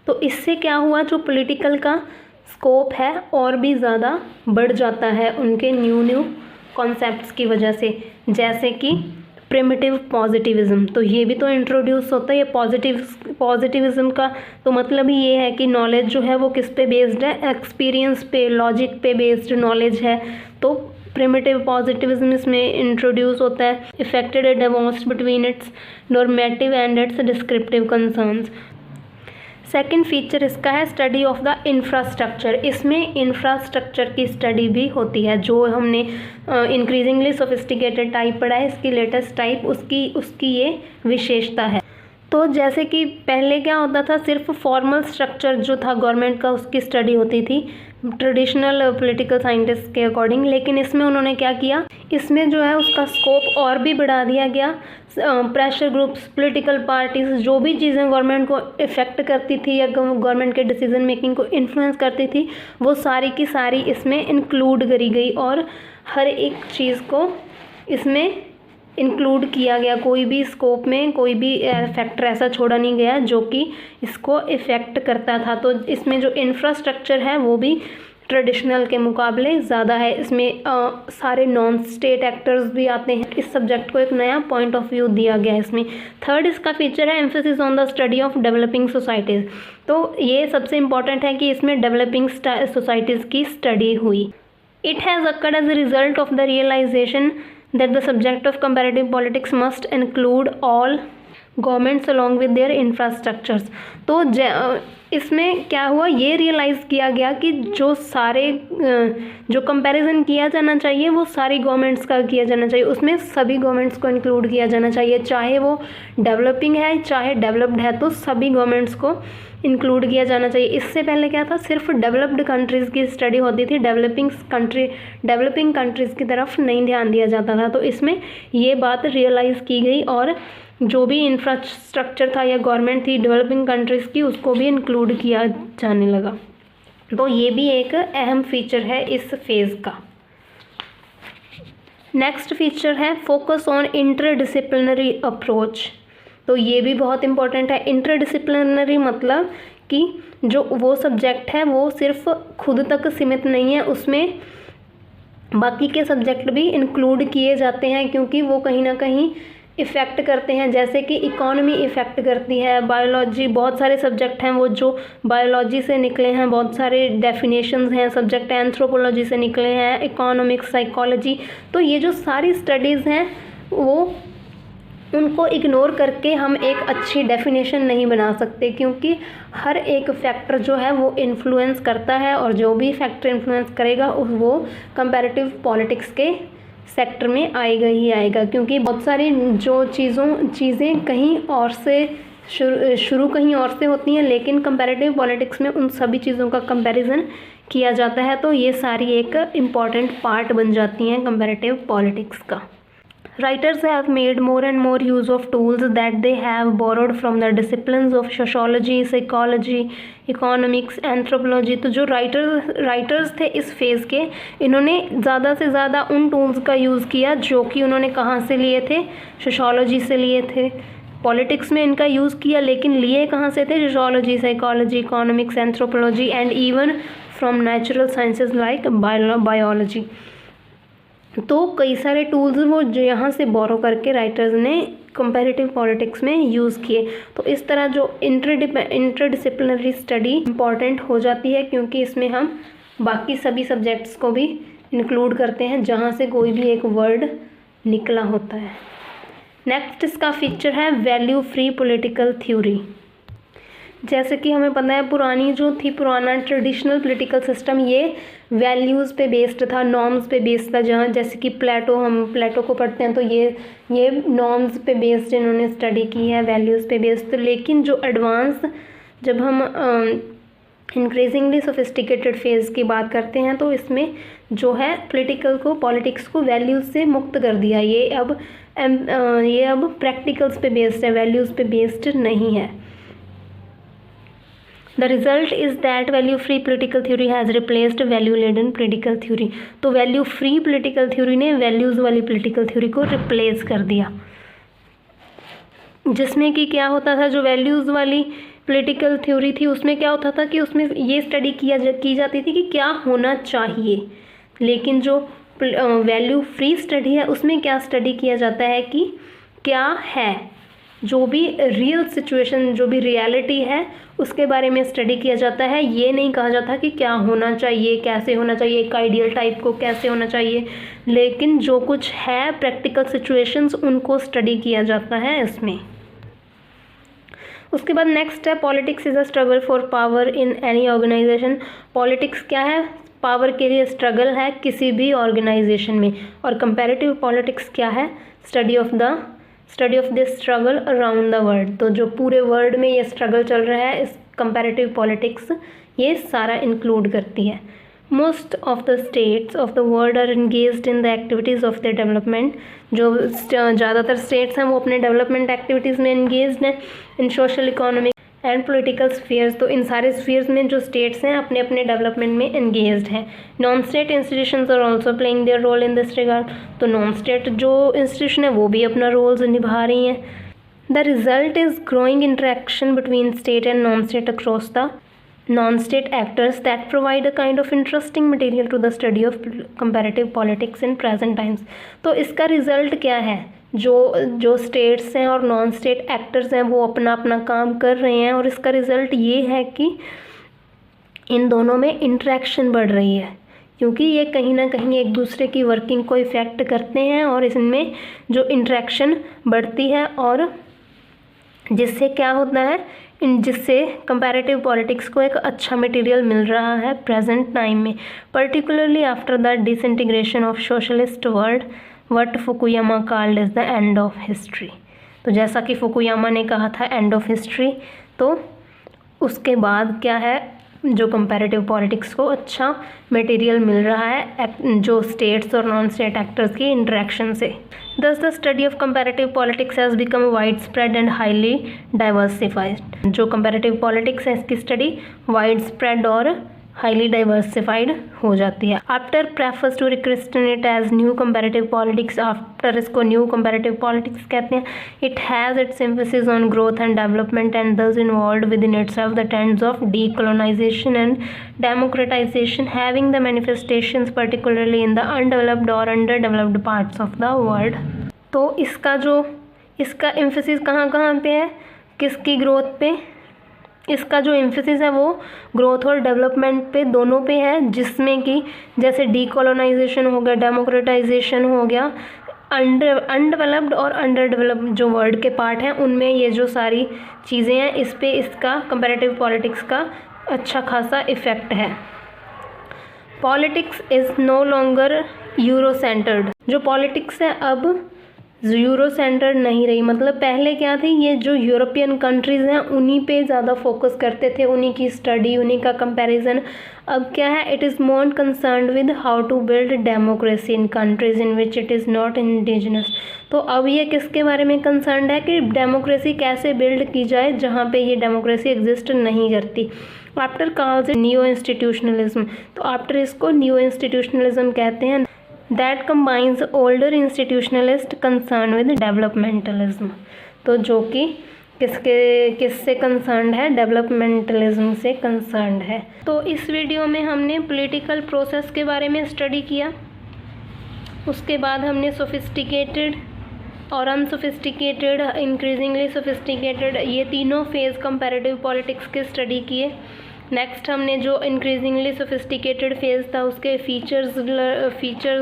तो इससे क्या हुआ, जो पॉलिटिकल का स्कोप है और भी ज़्यादा बढ़ जाता है उनके न्यू कॉन्सेप्ट्स की वजह से, जैसे कि प्रिमिटिव पॉजिटिविज़म। तो ये भी तो इंट्रोड्यूस होता है। ये पॉजिटिविज़म का तो मतलब ही ये है कि नॉलेज जो है वो किस पे बेस्ड है, एक्सपीरियंस पे, लॉजिक पे बेस्ड नॉलेज है। तो प्रिमिटिव पॉजिटिविज़म इसमें इंट्रोड्यूस होता है। Affected A divorce between its normative and it's descriptive concerns. Second feature इसका है स्टडी ऑफ द इंफ्रास्ट्रक्चर। इसमें इंफ्रास्ट्रक्चर की स्टडी भी होती है। जो हमने इंक्रीजिंगली सोफिस्टिकेटेड टाइप पढ़ा है, इसकी लेटेस्ट टाइप, उसकी ये विशेषता है। तो जैसे कि पहले क्या होता था, सिर्फ फॉर्मल स्ट्रक्चर जो था गवर्नमेंट का उसकी स्टडी होती थी ट्रेडिशनल पॉलिटिकल साइंटिस्ट के अकॉर्डिंग, लेकिन इसमें उन्होंने क्या किया, इसमें जो है उसका स्कोप और भी बढ़ा दिया गया। प्रेशर ग्रुप्स, पॉलिटिकल पार्टीज, जो भी चीज़ें गवर्नमेंट को इफ़ेक्ट करती थी या गवर्नमेंट के डिसीजन मेकिंग को इन्फ्लुएंस करती थी, वो सारी की सारी इसमें इंक्लूड करी गई और हर एक चीज़ को इसमें इंक्लूड किया गया। कोई भी स्कोप में कोई भी फैक्टर ऐसा छोड़ा नहीं गया जो कि इसको इफ़ेक्ट करता था। तो इसमें जो इंफ्रास्ट्रक्चर है वो भी ट्रेडिशनल के मुकाबले ज़्यादा है। इसमें सारे नॉन स्टेट एक्टर्स भी आते हैं। इस सब्जेक्ट को एक नया पॉइंट ऑफ व्यू दिया गया है इसमें। थर्ड इसका फीचर है emphasis on the study of developing societies. तो ये सबसे इम्पॉर्टेंट है कि इसमें डेवलपिंग सोसाइटीज़ की स्टडी हुई। It has occurred as a result of the realization that the subject of comparative politics must include all governments along with their infrastructures। तो इसमें क्या हुआ, ये रियलाइज़ किया गया कि जो कंपैरिजन किया जाना चाहिए वो सारी गवर्नमेंट्स का किया जाना चाहिए, उसमें सभी गवर्नमेंट्स को इंक्लूड किया जाना चाहिए, चाहे वो डेवलपिंग है चाहे डेवलप्ड है, तो सभी गवर्नमेंट्स को इंक्लूड किया जाना चाहिए। इससे पहले क्या था, सिर्फ डेवलप्ड कंट्रीज़ की स्टडी होती थी, डेवलपिंग कंट्रीज़ की तरफ नहीं ध्यान दिया जाता था। तो इसमें ये बात रियलाइज़ की गई और जो भी इंफ्रास्ट्रक्चर था या गवर्नमेंट थी डेवलपिंग कंट्रीज़ की, उसको भी इंक्लूड किया जाने लगा। तो ये भी एक अहम फीचर है इस फेज़ का। नेक्स्ट फीचर है फोकस ऑन इंटरडिसिप्लिनरी अप्रोच। तो ये भी बहुत इम्पोर्टेंट है। इंटरडिसिप्लिनरी मतलब कि जो वो सब्जेक्ट है वो सिर्फ खुद तक सीमित नहीं है, उसमें बाकी के सब्जेक्ट भी इंक्लूड किए जाते हैं, क्योंकि वो कहीं ना कहीं इफ़ेक्ट करते हैं। जैसे कि इकोनॉमी इफ़ेक्ट करती है, बायोलॉजी, बहुत सारे सब्जेक्ट हैं वो जो बायोलॉजी से निकले हैं, बहुत सारे डेफिनेशंस हैं, सब्जेक्ट एंथ्रोपोलॉजी से निकले हैं, इकोनॉमिक्स, साइकोलॉजी। तो ये जो सारी स्टडीज़ हैं वो उनको इग्नोर करके हम एक अच्छी डेफिनेशन नहीं बना सकते, क्योंकि हर एक फैक्टर जो है वो इन्फ्लुएंस करता है, और जो भी फैक्टर इन्फ्लुएंस करेगा वो कंपैरेटिव पॉलिटिक्स के सेक्टर में आएगा ही आएगा। क्योंकि बहुत सारी जो चीज़ें कहीं और से शुरू कहीं और से होती हैं, लेकिन कंपैरेटिव पॉलिटिक्स में उन सभी चीज़ों का कंपैरिजन किया जाता है। तो ये सारी एक इम्पॉर्टेंट पार्ट बन जाती हैं कंपैरेटिव पॉलिटिक्स का। Writers have made more and more use of tools that they have borrowed from the disciplines of sociology, psychology, economics, anthropology। तो जो राइटर्स थे इस फेज़ के, इन्होंने ज़्यादा से ज़्यादा उन टूल्स का यूज़ किया जो कि उन्होंने कहाँ से लिए थे, सोशोलॉजी से लिए थे। पॉलिटिक्स में इनका यूज़ किया, लेकिन लिए कहाँ से थे, sociology, psychology, economics, anthropology and even from natural sciences like biology. तो कई सारे टूल्स वो जो यहाँ से बोरो करके राइटर्स ने कंपैरेटिव पॉलिटिक्स में यूज़ किए। तो इस तरह जो इंटरडिसिप्लिनरी स्टडी इम्पॉर्टेंट हो जाती है, क्योंकि इसमें हम बाकी सभी सब्जेक्ट्स को भी इंक्लूड करते हैं जहाँ से कोई भी एक वर्ड निकला होता है। नेक्स्ट इसका फीचर है वैल्यू फ्री पॉलिटिकल थ्योरी। जैसे कि हमें पता है पुराना ट्रेडिशनल पॉलिटिकल सिस्टम ये वैल्यूज़ पे बेस्ड था, नॉर्म्स पे बेस्ड था। जहाँ जैसे कि हम प्लेटो को पढ़ते हैं तो ये नॉर्म्स पे बेस्ड इन्होंने स्टडी की है, वैल्यूज़ पे बेस्ड। लेकिन जो एडवांस जब हम इंक्रीजिंगली सोफिस्टिकेटेड फेज़ की बात करते हैं तो इसमें जो है पॉलिटिक्स को वैल्यूज़ से मुक्त कर दिया। ये अब प्रैक्टिकल्स पे बेस्ड है, वैल्यूज़ पे बेस्ड नहीं है। The result is that value free political theory has replaced value laden political theory। तो वैल्यू फ्री political theory ने वैल्यूज़ वाली political theory को रिप्लेस कर दिया, जिसमें कि क्या होता था, जो वैल्यूज़ वाली political theory थी उसमें क्या होता था कि उसमें ये स्टडी की जाती थी कि क्या होना चाहिए। लेकिन जो वैल्यू फ्री स्टडी है उसमें क्या स्टडी किया जाता है कि क्या है, जो भी रियल सिचुएशन, जो भी रियलिटी है उसके बारे में स्टडी किया जाता है। ये नहीं कहा जाता कि क्या होना चाहिए, कैसे होना चाहिए, एक आइडियल टाइप को कैसे होना चाहिए, लेकिन जो कुछ है प्रैक्टिकल सिचुएशंस उनको स्टडी किया जाता है इसमें। उसके बाद नेक्स्ट है politics is a struggle for power in any organization. Politics क्या है, पावर के लिए स्ट्रगल है किसी भी ऑर्गेनाइजेशन में। और कंपैरेटिव पॉलिटिक्स क्या है, study of this struggle around the world. तो जो पूरे वर्ल्ड में ये स्ट्रगल चल रहा है, इस कंपैरेटिव पॉलिटिक्स ये सारा इंक्लूड करती है। Most of the states of the world are engaged in the activities of the development. जो ज़्यादातर स्टेट्स हैं वो अपने डेवलपमेंट एक्टिविटीज़ में एंगेज्ड हैं। In social, economic and political spheres, तो इन सारे स्फीयर्स में जो स्टेट्स हैं अपने अपने डेवलपमेंट में एंगेज्ड हैं। Non state institutions are also playing their role in this regard. तो नॉन स्टेट जो इंस्टीट्यूशन है वो भी अपना रोल्स निभा रही हैं। The result is growing interaction between state and non state across the non-state actors that provide a kind of interesting material to the study of comparative politics in present times। तो इसका result क्या है, जो states हैं और non state actors हैं वो अपना अपना काम कर रहे हैं, और इसका रिज़ल्ट ये है कि इन दोनों में इंटरेक्शन बढ़ रही है, क्योंकि ये कहीं ना कहीं एक दूसरे की वर्किंग को इफ़ेक्ट करते हैं। और इसमें जो इंटरेक्शन बढ़ती है और जिससे क्या होता है, जिससे कंपैरेटिव पॉलिटिक्स को एक अच्छा मटेरियल मिल रहा है प्रेजेंट टाइम में, particularly after the disintegration of socialist world what Fukuyama called is the end of history. तो जैसा कि फुकुयामा ने कहा था एंड ऑफ हिस्ट्री, तो उसके बाद क्या है, जो कंपैरेटिव पॉलिटिक्स को अच्छा मटेरियल मिल रहा है जो स्टेट्स और नॉन स्टेट एक्टर्स की इंटरेक्शन से। Thus the study of comparative politics has become widespread and highly diversified। जो comparative politics है इसकी स्टडी widespread और highly diversified हो जाती है। After prefers to christen it as new comparative politics, after इसको new comparative politics कहते हैं, it has its emphasis on growth and development and thus involved within itself the trends of decolonization and democratization, having the manifestations particularly in the undeveloped or underdeveloped parts of the world। तो इसका emphasis कहाँ पे है, किसकी growth पे, इसका जो emphasis है वो ग्रोथ और डेवलपमेंट पे दोनों पे है, जिसमें कि जैसे डीकोलोनाइजेशन हो गया, डेमोक्रेटाइजेशन हो गया, अनडेवलप्ड और अंडर डेवलप्ड जो वर्ल्ड के पार्ट हैं उनमें ये जो सारी चीज़ें हैं इस पे इसका कंपैरेटिव पॉलिटिक्स का अच्छा खासा इफ़ेक्ट है। Politics is no longer Euro centred. जो पॉलिटिक्स है अब यूरो सेंटर्ड नहीं रही। मतलब पहले क्या थी, ये जो यूरोपियन कंट्रीज़ हैं उन्हीं पे ज़्यादा फोकस करते थे, उन्हीं की स्टडी, उन्हीं का कंपैरिजन। अब क्या है, it is more concerned with how to build democracy in countries in which it is not indigenous. तो अब ये किसके बारे में कंसर्न्ड है कि डेमोक्रेसी कैसे बिल्ड की जाए जहाँ पे ये डेमोक्रेसी एग्जिस्ट नहीं करती। After calls new institutionalism. तो आफ्टर इसको न्यू इंस्टीट्यूशनलिज्म कहते हैं, that combines older institutionalist concern with developmentalism। तो जो कि किससे कंसर्न्ड है, डेवलपमेंटलिज्म से कंसर्न्ड है। तो इस वीडियो में हमने पॉलिटिकल प्रोसेस के बारे में स्टडी किया, उसके बाद हमने सोफिस्टिकेटेड और अनसोफिस्टिकेटेड, इंक्रीजिंगली सोफिस्टिकेटेड, ये तीनों फेज़ कंपैरेटिव पॉलिटिक्स के स्टडी किए। नेक्स्ट हमने जो इंक्रीजिंगली सोफिस्टिकेटेड फेज़ था उसके फीचर्स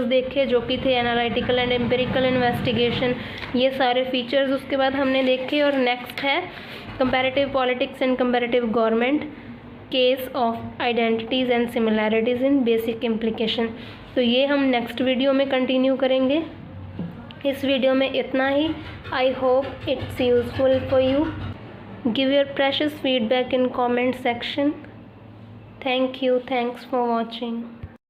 देखे, जो कि थे एनालिटिकल एंड एम्पिरिकल इन्वेस्टिगेशन, ये सारे फीचर्स उसके बाद हमने देखे। और नेक्स्ट है comparative politics and comparative government, case of identities and similarities in basic implication. तो ये हम नेक्स्ट वीडियो में कंटिन्यू करेंगे। इस वीडियो में इतना ही। I hope it's useful for you. Give your precious feedback in comment section. Thank you. Thanks for watching.